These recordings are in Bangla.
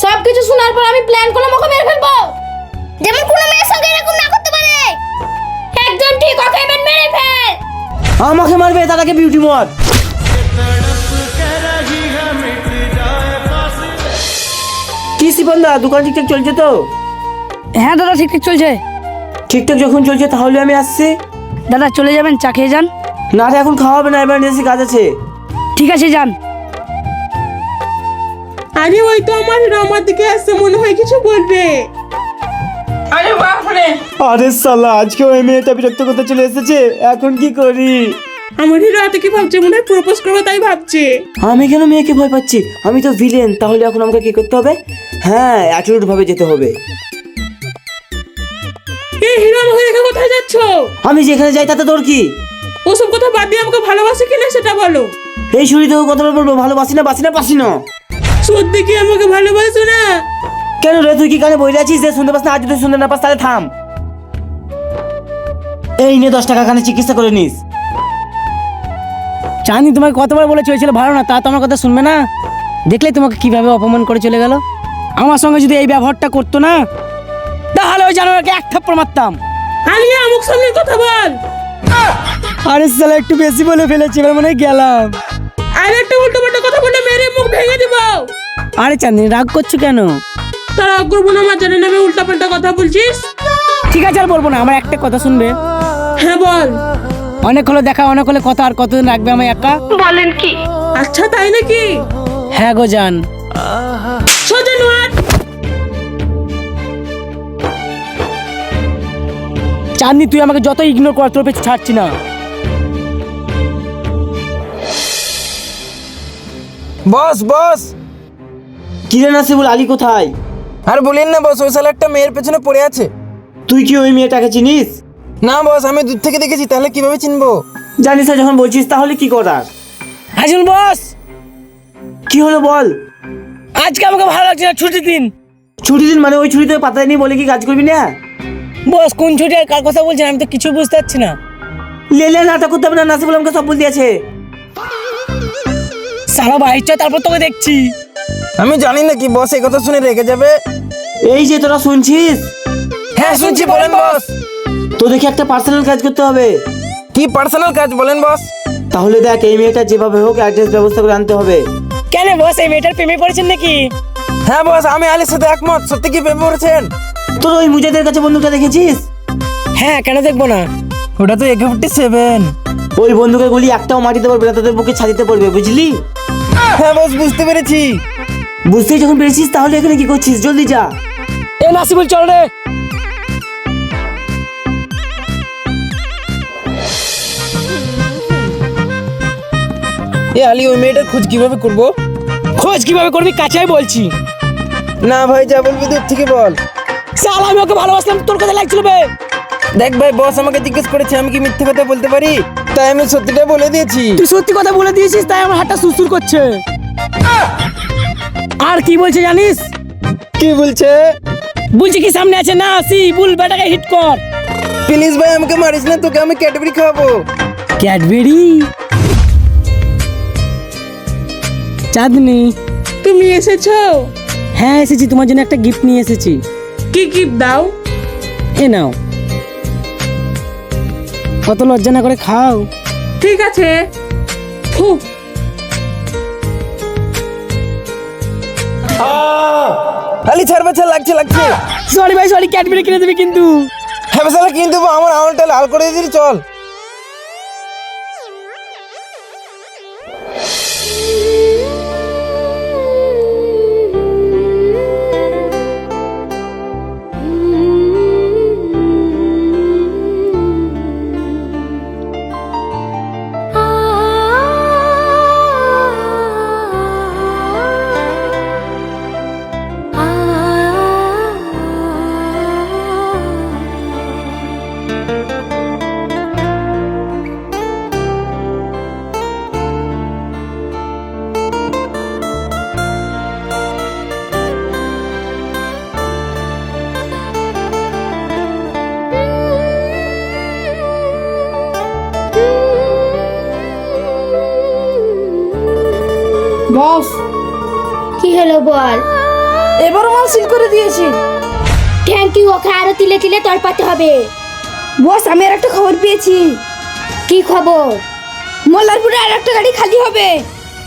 সবকিছু শোনার পর আমি প্ল্যান করলাম ওকে মেরে ফেলবো। যেমন কোনো মেয়ের সঙ্গে এরকম না করতে পারে। একদম ঠিক, ওকে এবার মেরে ফেল। আমাকে মারবে তার আগে বিউটি মদ। কি সিপন্দা, দোকান ঠিকঠাক চলছে তো? হ্যাঁ দাদা ঠিকঠাক চলছে। ঠিকঠাক যখন চলছে তাহলে আমি আসছি। দাদা চলে যাবেন, চা খেয়ে যান। না রে, এখন খাওয়া হবে না, এমার্জেন্সি কাজ আছে। ঠিক আছে যান। আরে ওই তো আমার হিরো আমার দিকে আসছে, মনে হয় কিছু বলবে। আরে বাপরে, আরে সালা, আজকে ওই মেয়েটা বিরক্ত করতে চলে এসেছে, এখন কি করি? আমার হিরো এত কি ভাবছে, মনে হয় প্রপোজ করবে তাই ভাবছে। আমি কেন মেয়েকে ভয় পাচ্ছি? আমি তো ভিলেন। তাহলে এখন আমাকে কি করতে হবে? হ্যাঁ, অ্যাটিটিউড ভাবে যেতে হবে। এই হিরো, আমাকে রেখে কোথায় যাচ্ছ? আমি যেখানে যাই তাতে তোর কি? ওসব কথা বাদ দিয়ে আমাকে ভালোবাসে কিনা সেটা বলো। এই শুনি তোকে কতবার বলবো, ভালোবাসি না, বাসি না, পাসি না। সত্যি কি আমাকে ভালোবাসো না? কেন রে, তুই কি কানে বইলে আছিস যে শুনতে পাস না? আজ তুই শুনতে না পাস তাহলে থাম। এই নে 10 টাকা, কানে চিকিৎসা করে নিস। চাঁদনি তোমাকে কতবার বলে চলেছিল ভালো না, তা তো আমার কথা শুনবে না। দেখলে তোমাকে কিভাবে অপমান করে চলে গেল। আমার সঙ্গে যদি এই ব্যবহারটা করতো না, তাহলে ওই জানোয়ারকে এক থাপ্পড় মারতাম। আলিয়া, মুখ সামনে কথা বল। আরে সালা একটু বেশি বলে ফেলেছি, এবার মনে হয় গেলাম। আর একটা উল্টো পাল্টা কথা বললে মেরে মুখ ভেঙে দিব। আরে চাঁদনি রাগ করছো কেন? তার অগ্রবণ আমার জানে না, আমি উল্টা পাল্টা কথা বলছিস। ঠিক আছে আর বলবো না, আমার একটা কথা শুনবে। হ্যাঁ বল। অনেক হলো দেখা, অনেক হলে কথা, আর কতদিন রাখবে আমায় একা? বলেন কি? আচ্ছা তাই নাকি? হ্যাঁ গো জান। সোজা নোয়ার। চাঁদনি তুই আমাকে যত ইগনোর কর, তোর পেছনে ছাড়ছি না। বস বস, কি রে নাসিবুল, আলী কোথায়? আর বলেন না বস, ওই শালা একটা মেয়ের পেছনে পড়ে আছে। তুই কি ওই মেয়েটাকে চিনিস? না বস, আমি দূর থেকে দেখেছি, তাহলে কিভাবে চিনবো? জানিস না যখন বলছিস, তাহলে কি করার? হাসুন বস, কি হলো বল। আজকে আমাকে ভালো লাগছে না, ছুটির দিন। ছুটি দিন মানে ওই ছুটিতে পাতায় নেই বলে কি কাজ করবি না? বস কোন ছুটি আর কার কথা বলছেন, আমি তো কিছু বুঝতে পারছি না। লেলে নাটক করতে হবে না, নাসিবুল আমাকে সব বলে দিয়েছে। সারা বাইর চ, তারপর তোকে দেখছি। আমি জানি না কি বস এই কথা শুনে রেগে যাবে। এই যে তোরা শুনছিস? হ্যাঁ শুনছি, বলেন বস। তো দেখি একটা পার্সোনাল কাজ করতে হবে। কি পার্সোনাল কাজ বলেন বস? তাহলে দেখ, এই মেয়েটা যেভাবে হোক অ্যাড্রেস ব্যবস্থা করে আনতে হবে। কেন বস, এই মেয়েটার প্রেমে পড়েছেন নাকি? হ্যাঁ বস, আমি আলীর সাথে একমত। সত্যি কি প্রেমে পড়েছেন? তোর ওই মুজাদের কাছে বন্দুকটা দেখেছিস? হ্যাঁ, কেন দেখবো না। ওটা তো AK-47। ওই বন্দুকের গুলি একটাও মাটিতে পড়বে না, তোদের বুকে ছাতিতে পড়বে, বুঝলি? হ্যাঁ বস, বুঝতে পেরেছি। বুঝতেই যখন পেরেছিস, তাহলে এখানে কি করছিস? জলদি যা। এ নাসিবুল চল রে। এ আলী, ওই মেয়েটার খোঁজ কিভাবে করব? খোঁজ কিভাবে করবি, কাছেই বলছি। না ভাই, যা বলবি দূর থেকে বল। সাল আমি ওকে ভালোবাসলাম, তোর কথা লাগছিল বে। দেখ ভাই, বস আমাকে জিজ্ঞেস করেছে আমি কি মিথ্যে কথা বলতে পারি, তাই আমি সত্যিটা বলে দিয়েছি। তুই সত্যি কথা বলে দিয়েছিস, তাই আমার হাতটা সুসুর করছে। আর কি বলছে জানিস? কি বলছে? বলছি কি সামনে আছে না, আসি বুল বেটাকে হিট কর। প্লিজ ভাই, আমাকে মারিস না, তোকে আমি ক্যাডবেরি খাওয়াবো। ক্যাডবেরি? চাঁদনি তুমি এসেছো? হ্যাঁ এসেছি, তোমার জন্য একটা গিফট নিয়ে এসেছি। কি গিফট দাও? এ নাও। কত লজ্জা না করে খাও। ঠিক আছে। ফু। আলী ছাড় বাচ্চা, লাগছে লাগছে। সরি ভাই সরি, ক্যাডবেরি কিনে দেবে কিন্তু। হ্যাঁ বেসালা কিনে দেবো, আমার আঙুলটা লাল করে দিলি, চল। বস কি হলো বল? এ সিল করে দিয়েছি। Thank you. ওকে আরো তিলে তিলে তড়পাতে হবে। বস, আমি আর একটা খবর পেয়েছি। কি খবর? মোল্লারপুরে আর একটা গাড়ি খালি হবে।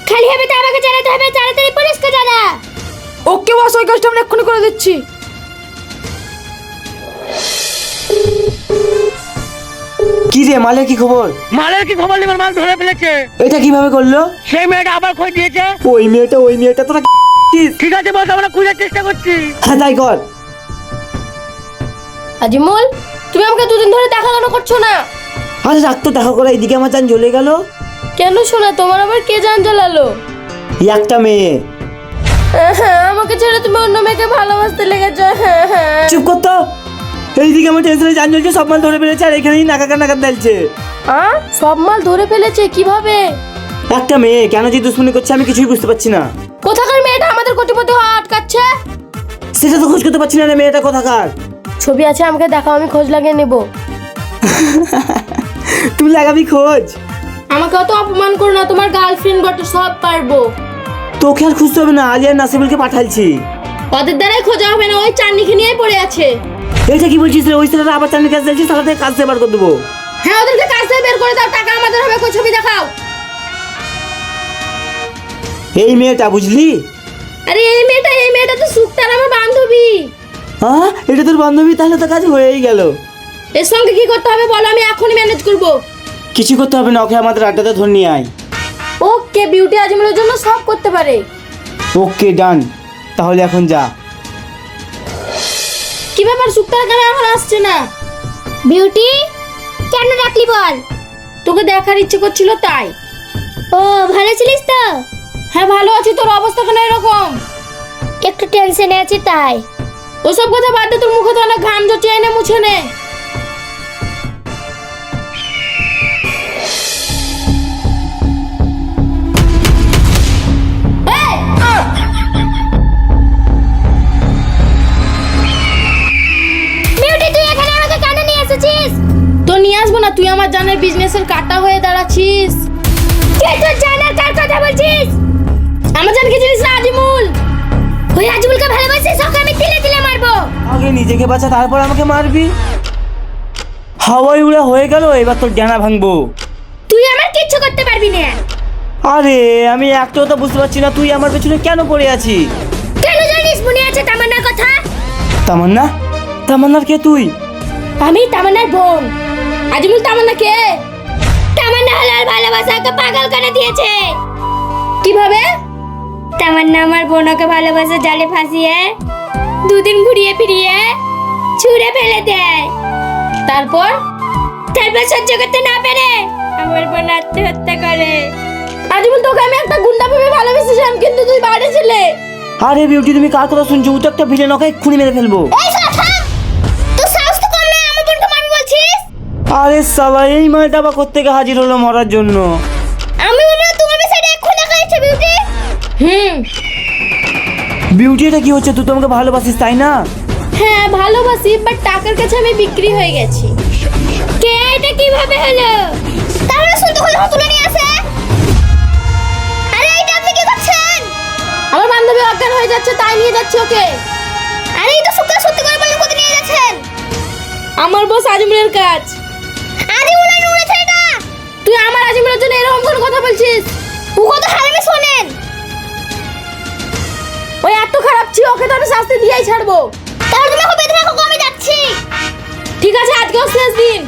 খালি হবে তো আমাকে জানাতে হবে। তাড়াতাড়ি পুলিশকে জানা। ওকে বস, ওই কাজটা আমরা এক্ষুনি করে দিচ্ছি। কি রে মালের কি খবর? মালের কি খবর নেবার, মাল ধরে ফেলেছে। এটা কিভাবে করলো? সেই মেয়েটা আবার খোঁজ দিয়েছে। ওই মেয়েটা তোরা ঠিক আছে বস, আমরা খোঁজার চেষ্টা করছি। হ্যাঁ তাই কর। আজিমুল, তুমি আমাকে দুদিন ধরে দেখা কেন করছো না? আরে রাখ তো, দেখা করে এইদিকে আমার জান জ্বলে গেল। কেন শোনা, তোমার আবার কে জান জ্বালালো? একটা মেয়ে। আমাকে ছেড়ে তুমি অন্য মেয়েকে ভালোবাসতে লেগেছো। চুপ কর তো। এইদিকে আমার টেনশনে জান জ্বলছে, সব মাল ধরে ফেলেছে, আর এখানেই নাকাত দিলছে। সব মাল ধরে ফেলেছে? কিভাবে? একটা মেয়ে কেন যে দুশ্মনী করছে আমি কিছুই বুঝতে পারছি না। কোথাকার মেয়েটা আমাদের কোটিপতি হওয়া আটকাচ্ছে? সেটা তো খোঁজ করতে পারছি না রে, মেয়েটা কোথাকার? ছবি আছে, আমাকে দেখাও, আমি খোঁজ লাগিয়ে নেব। তুই লাগাবি খোঁজ? আমাকে অত অপমান করো না, তোমার গার্লফ্রেন্ড বটে, সব পারবো। তোকে আর খুঁজতে হবে না, আলিয়ার নাসিবুলকে পাঠাইছি। ওদের দ্বারাই খোঁজা হবে না, ওই চান্নিকে নিয়েই পড়ে আছে। এইটা কি বলছিস রে? ওই ছেলেটা আবার চান্দির কাছে যাচ্ছিস, তাহলে থেকে কাজ থেকে বার করে দেবো। হ্যাঁ, ওদেরকে কাজ থেকে বের করে দাও, টাকা আমাদের হবে। কই ছবি দেখাও। এই মেয়েটা বুঝলি? আরে এই মেয়েটা তো সুক্তার আমার বান্ধবী। হ্যাঁ, এটা তোর বান্ধবী? তাহলে তো কাজ হয়েই গেল। এর সঙ্গে কি করতে হবে বলো, আমি এখনই ম্যানেজ করব। কিছু করতে হবে না, ওকে আমাদের আড্ডাতে ধরে নিয়ে আয়। ওকে, বিউটি আজমলের জন্য সব করতে পারে। ওকে ডান, তাহলে এখন যা। কি ব্যাপার, সুক্তার কেন এখন আসছে না? বিউটি, কেন ডাকলি বল? তোকে দেখার ইচ্ছে করছিল তাই। ও, ভালো ছিলিস তো? হ্যাঁ ভালো আছি। তোর অবস্থা কেন এরকম? একটু টেনশনে আছি তাই। ওসব কথা বাদ দে, তোর মুখে তো অনেক ঘাম ঝরছে, এনে মুছে নে। তো নিয়ে আসবো না, তুই আমার জানের বিজনেসের কাটা হয়ে দাঁড়াচ্ছিস। কে তোর জানার কার কথা বলছিস? আমার জানকে চিনিস না? আজিমুল। ওই আজিমুলকে ভালোবাসিস? ওকে আমি তিলে তিলে মারবো। আগে নিজেকে বাঁচা, তারপর আমাকে মারবি? হাওয়াই উড়া হয়ে গেল, এবার তোর ডানা ভাঙবো। তুই আমার কিচ্ছু করতে পারবি না। আরে আমি একটাও তো বুঝতে পারছি না, তুই আমার পেছনে কেন পড়ে আছিস? কেন জানিস? মনে আছে তামান্নার কথা? তামান্না? তামান্নার কে তুই? আমি তামান্নার বোন। আজিমুল তামান্না কে? তামান্না হলো আর ভালোবাসাকে পাগল করে দিয়েছে। কিভাবে? তামান্না আমার বোনকে ভালোবাসা জালে ফাঁসিয়ে দুদিন ঘুরিয়ে ফিরিয়ে ছুঁড়ে ফেলে দেয়। তারপর সহ্য করতে না পেরে আমার বোন আত্মহত্যা করে। আজিমুল, তোকে আমি একটা গুন্ডা ভেবে ভালোবেসেছিলাম, কিন্তু তুই বাইরে ছিলে। আরে বিউটি, তুমি কার কথা শুনছো? ও তো একটা ভিলেন, ওকে এক্ষুনি মেরে ফেলবো। আরে সালা, এই মালটা বা কোত্থেকে হাজির হলো মরার জন্য? আমি মনে হয় তোমার সাইডে এক্ষুনি দেখা যাচ্ছে বিউটি। বিউটি, এটা কি হচ্ছে? তুই তো আমাকে ভালোবাসিস তাই না? হ্যাঁ ভালোবাসি, বাট টাকার কাছে আমি বিক্রি হয়ে গেছি। কে? এটা কিভাবে হলো? তাহলে শুনতে হলো তুলে নিয়ে আসে। আরে এটা আপনি কি করছেন? আমার বান্ধবী অজ্ঞান হয়ে যাচ্ছে, তাই নিয়ে যাচ্ছি ওকে। আরে এটা সত্যি করে বলুন, কোথায় নিয়ে যাচ্ছেন? আমার বস আজিমুলের কাজ। আজিমুলের উড়েছে এটা। তুই আমার আজিমুলের জন্য এরকম কোনো কথা বলছিস? ও কত হারামি শোনেন। ওই এত খারাপ ছিল, ওকে তো আমি শাস্তি দিয়েই ছাড়বো। তাহলে তুমি এখন বেঁধে রাখো, আমি যাচ্ছি। ঠিক আছে, আজকেও শেষ দিন।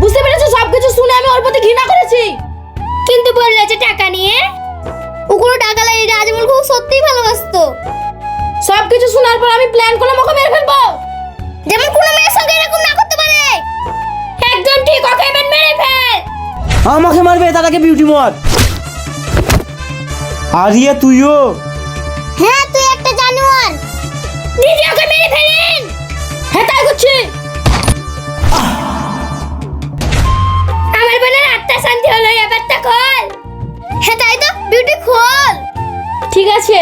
বুঝতে পেরেছো? সবকিছু শুনে আমি ওর প্রতি ঘৃণা করেছি। কিন্তু বললে যে টাকা নিয়ে, ও কোনো টাকা লাগেনি। আজিমুল খুব সত্যিই ভালোবাসতো। সবকিছু শোনার পর আমি প্ল্যান করলাম ওকে মেরে ফেলবো। যেমন কোনো মেয়ের সঙ্গে এরকম না করতে পারে। একদম ঠিক, ওকে এবার মেরে ফেল। আমাকে মারবে, তার আগে বিউটি মর। আরিয়া তুইও? হ্যাঁ, তুই একটা জানোয়ার। দিদি, ওকে মেরে ফেলেন। হ্যাঁ তাই করছি। আমার বোনের আত্মা শান্তি হলো, এবার তা খোল। হ্যাঁ তাই তো, বিউটি খোল। ঠিক আছে।